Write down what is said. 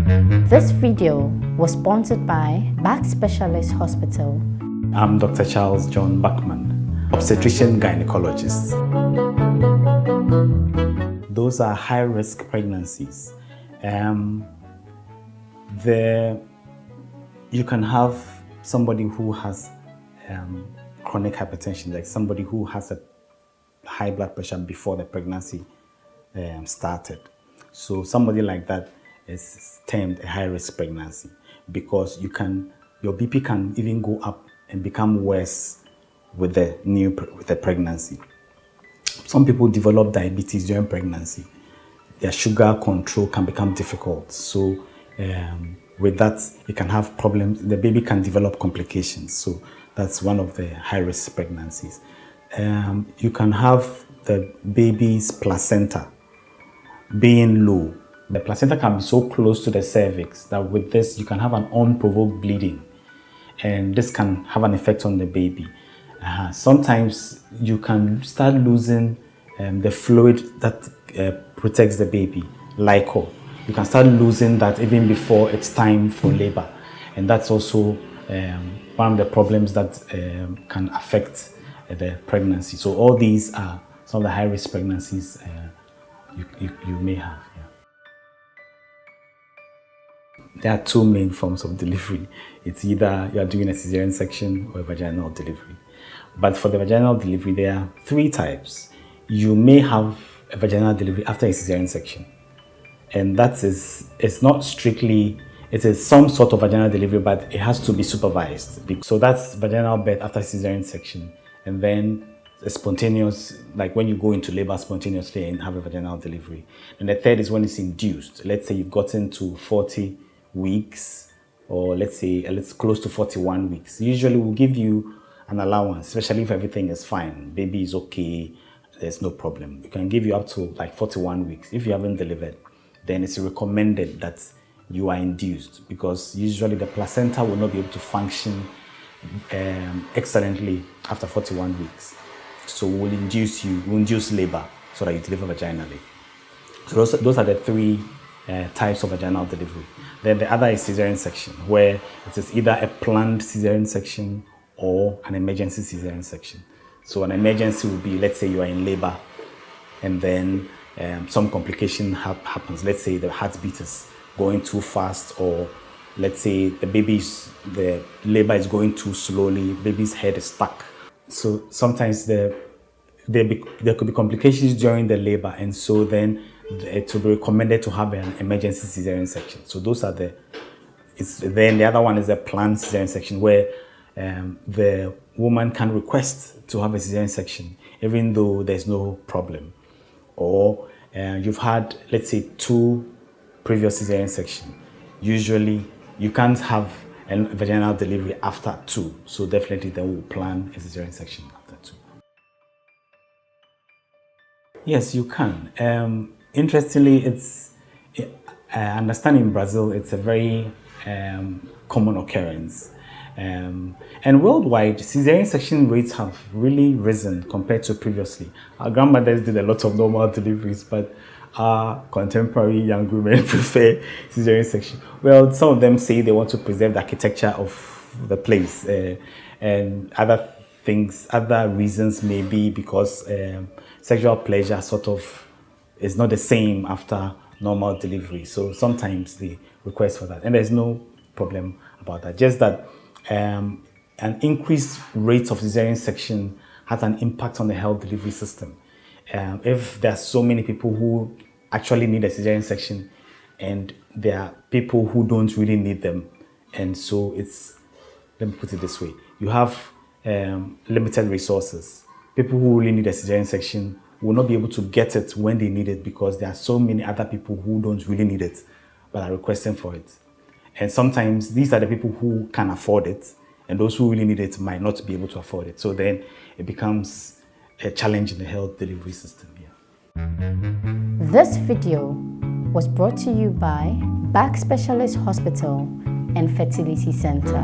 This video was sponsored by Back Specialist Hospital. I'm Dr. Charles John Buckman, obstetrician gynecologist. Those are high-risk pregnancies. You can have somebody who has chronic hypertension, like somebody who has a high blood pressure before the pregnancy started. So somebody like that is termed a high-risk pregnancy because your BP can even go up and become worse with the pregnancy. Some people develop diabetes during pregnancy. Their sugar control can become difficult. So with that, it can have problems. The baby can develop complications. So that's one of the high-risk pregnancies. You can have the baby's placenta being low. The placenta can be so close to the cervix that with this, you can have an unprovoked bleeding. And this can have an effect on the baby. Sometimes you can start losing the fluid that protects the baby, liquor. You can start losing that even before it's time for labor. And that's also one of the problems that can affect the pregnancy. So all these are some of the high-risk pregnancies you may have. Yeah. There are two main forms of delivery. It's either you are doing a cesarean section or a vaginal delivery. But for the vaginal delivery, there are three types. You may have a vaginal delivery after a cesarean section. And that is, it's not strictly, it is some sort of vaginal delivery, but it has to be supervised. So that's vaginal birth after cesarean section. And then a spontaneous, like when you go into labor spontaneously and have a vaginal delivery. And the third is when it's induced. Let's say you've gotten to 40 weeks, or let's say it's close to 41 weeks. Usually we'll give you an allowance, especially if everything is fine, baby is okay, there's no problem. We can give you up to like 41 weeks. If you haven't delivered, then it's recommended that you are induced, because usually the placenta will not be able to function excellently after 41 weeks. So we'll induce labor so that you deliver vaginally. So those are the three types of vaginal delivery. Then the other is cesarean section, where it is either a planned cesarean section or an emergency cesarean section. So an emergency will be, let's say you are in labor and then some complication happens. Let's say the heartbeat is going too fast, or let's say the labor is going too slowly, baby's head is stuck. So sometimes there could be complications during the labor, and so then it will be recommended to have an emergency cesarean section. So those are then the other one is a planned cesarean section, where the woman can request to have a cesarean section even though there's no problem. Or you've had, let's say, 2 previous cesarean sections. Usually you can't have a vaginal delivery after 2. So definitely then we'll plan a cesarean section after 2. Yes, you can. Interestingly, I understand in Brazil it's a very common occurrence. And worldwide, cesarean section rates have really risen compared to previously. Our grandmothers did a lot of normal deliveries, but our contemporary young women prefer cesarean section. Well, some of them say they want to preserve the architecture of the place, and other reasons may be because sexual pleasure sort of is not the same after normal delivery. So sometimes they request for that, and there's no problem about that. Just that an increased rate of cesarean section has an impact on the health delivery system. If there are so many people who actually need a cesarean section, and there are people who don't really need them, and so let me put it this way, you have limited resources. People who really need a cesarean section will not be able to get it when they need it, because there are so many other people who don't really need it but are requesting for it. And sometimes these are the people who can afford it, and those who really need it might not be able to afford it. So then it becomes a challenge in the health delivery system. Yeah. This video was brought to you by Back Specialist Hospital and Fertility Center.